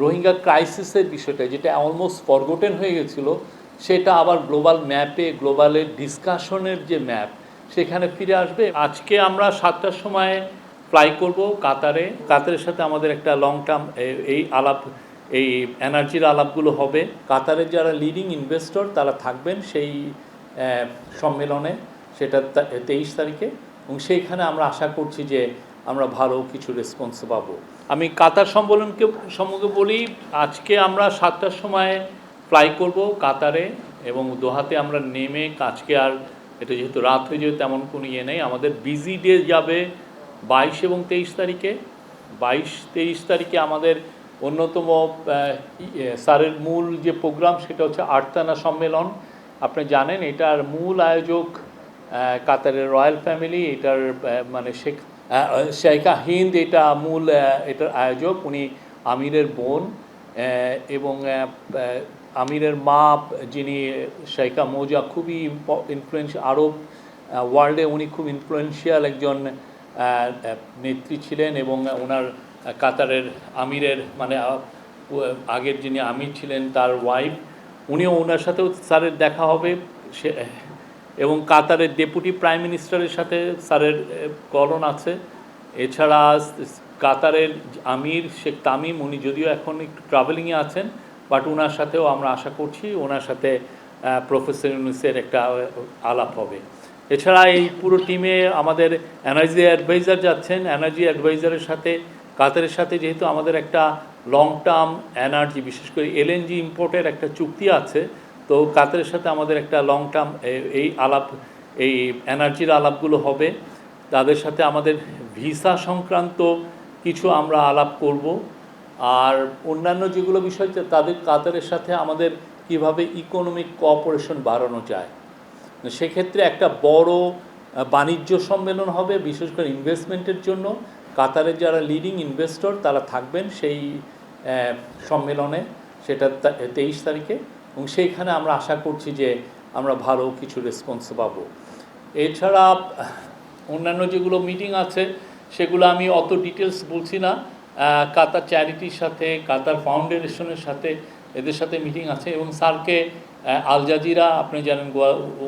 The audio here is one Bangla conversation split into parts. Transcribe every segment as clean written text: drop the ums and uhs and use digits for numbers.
রোহিঙ্গা ক্রাইসিসের বিষয়টা যেটা অলমোস্ট ফরগটেন হয়ে গেছিলো সেটা আবার গ্লোবাল ম্যাপে গ্লোবালের ডিসকাশনের যে ম্যাপ সেখানে ফিরে আসবে। আজকে আমরা 7টার সময় ফ্লাই করব কাতারের সাথে আমাদের একটা লং টার্ম এই এনার্জির আলাপগুলো হবে। কাতারের যারা লিডিং ইনভেস্টর তারা থাকবেন সেই সম্মেলনে, সেটা 23 তারিখে, এবং সেইখানে আমরা আশা করছি যে আমরা ভালো কিছু রেসপন্স পাবো। আমি কাতার সম্মেলনকে বলি, আজকে আমরা 7টার সময় ফ্লাই করব কাতারে এবং দোহাতে আমরা নেমে আজকে আর এটা যেহেতু রাত হয়ে যাবে তেমন কোনো ইয়ে নেই। আমাদের বিজি ডে যাবে 22 এবং 23 তারিখে। 22-23 তারিখে আমাদের অন্যতম স্যারের মূল যে প্রোগ্রাম সেটা হচ্ছে আর্তানা সম্মেলন। আপনি জানেন এটার মূল আয়োজক কাতারের রয়্যাল ফ্যামিলি, এটার মানে শেখা হিন্দ এটা মূল এটার আয়োজক। উনি আমিরের বোন এবং আমিরের মা যিনি শেখা মৌজা খুবই ইনফ্লুয়েন্সিয়াল, আরব ওয়ার্ল্ডে উনি খুব ইনফ্লুয়েন্সিয়াল একজন নেত্রী ছিলেন এবং ওনার কাতারের আমিরের মানে আগের যিনি আমির ছিলেন তার ওয়াইফ, উনিও ওনার সাথেও স্যারের দেখা হবে। এবং কাতারের ডেপুটি প্রাইম মিনিস্টারের সাথে স্যারের কলন আছে। এছাড়া কাতারের আমির শেখ তামিম, উনি যদিও এখন একটু ট্রাভেলিংয়ে আছেন, বাট ওনার সাথেও আমরা আশা করছি ওনার সাথে প্রফেসর ইউনূসের একটা আলাপ হবে। এছাড়া এই পুরো টিমে আমাদের এনার্জি অ্যাডভাইজার যাচ্ছেন। এনার্জি অ্যাডভাইজারের সাথে কাতারের সাথে যেহেতু আমাদের একটা লং টার্ম এনার্জি, বিশেষ করে এলএনজি ইম্পোর্টের একটা চুক্তি আছে, তো কাতারের সাথে আমাদের একটা লং টার্ম এই এনার্জির আলাপগুলো হবে। তাদের সাথে আমাদের ভিসা সংক্রান্ত কিছু আমরা আলাপ করব। আর অন্যান্য যেগুলো বিষয় কাতারের সাথে আমাদের কিভাবে ইকোনমিক কোঅপারেশন বাড়ানো যায়, সেক্ষেত্রে একটা বড় বাণিজ্য সম্মেলন হবে বিশেষ করে ইনভেস্টমেন্টের জন্য। কাতারের যারা লিডিং ইনভেস্টর তারা থাকবেন সেই সম্মেলনে, সেটা 23 তারিখে, এবং সেইখানে আমরা আশা করছি যে আমরা ভালো কিছু রেসপন্স পাবো। এছাড়া অন্যান্য যেগুলো মিটিং আছে সেগুলো আমি অত ডিটেলস বলছি না। কাতার চ্যারিটির সাথে, কাতার ফাউন্ডেশনের সাথে, এদের সাথে মিটিং আছে। এবং স্যারকে আল জাজিরা, আপনি জানেন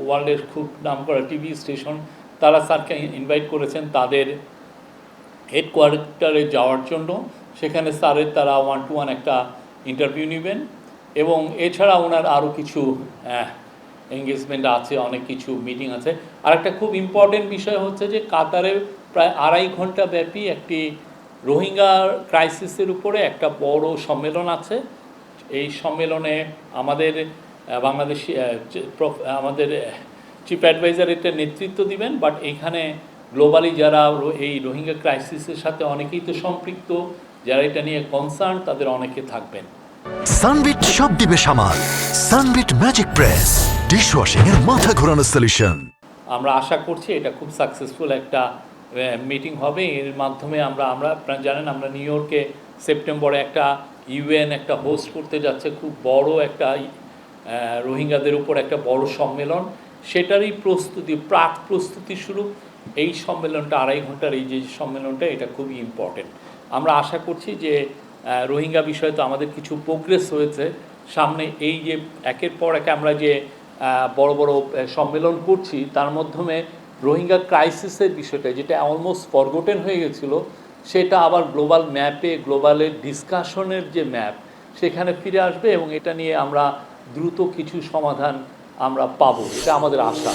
ওয়ার্ল্ডের খুব নামকরা টিভি স্টেশন, তারা স্যারকে ইনভাইট করেছেন তাদের হেডকোয়ার্টারে যাওয়ার জন্য। সেখানে স্যারের তারা 1-to-1 একটা ইন্টারভিউ নেবেন। এবং এছাড়া ওনার আরও কিছু এঙ্গেজমেন্ট আছে, অনেক কিছু মিটিং আছে। আর একটা খুব ইম্পর্টেন্ট বিষয় হচ্ছে যে কাতারে প্রায় 2.5 ঘন্টা ব্যাপী একটি রোহিঙ্গা ক্রাইসিসের উপরে একটা বড় সম্মেলন আছে। এই সম্মেলনে আমাদের বাংলাদেশি আমাদের চিফ অ্যাডভাইজার এটা নেতৃত্ব দিবেন, বাট এখানে গ্লোবালি যারা এই রোহিঙ্গা ক্রাইসিসের সাথে অনেকেই তো সম্পৃক্ত, যারা এটা নিয়ে কনসার্ন, তাদের অনেকে থাকবেন। সানবিট সব দিবে সামাল। সানবিট ম্যাজিক প্রেস ডিশওয়াশিং এর মাথা ঘোরানো সলিউশন। আমরা আশা করছি এটা খুব সাকসেসফুল একটা মিটিং হবে। এর মাধ্যমে আমরা আপনারা জানেন আমরা নিউ ইয়র্কে সেপ্টেম্বরে একটা ইউএন একটা হোস্ট করতে যাচ্ছে, খুব বড় একটা রোহিঙ্গাদের উপর একটা বড় সম্মেলন। সেটারই প্রাক প্রস্তুতি স্বরূপ এই সম্মেলনটা 2.5 ঘন্টার এই যে সম্মেলনটা, এটা খুবই ইম্পর্টেন্ট। আমরা আশা করছি যে রোহিঙ্গা বিষয়ে তো আমাদের কিছু প্রোগ্রেস হয়েছে, সামনে এই যে একের পর এক আমরা যে বড় বড় সম্মেলন করছি তার মাধ্যমে রোহিঙ্গা ক্রাইসিসের বিষয়টা যেটা অলমোস্ট ফরগটেন হয়ে গেছিলো সেটা আবার গ্লোবাল ম্যাপে গ্লোবালের ডিসকাশনের যে ম্যাপ সেখানে ফিরে আসবে এবং এটা নিয়ে আমরা দ্রুত কিছু সমাধান আমরা পাবো, এটা আমাদের আশা।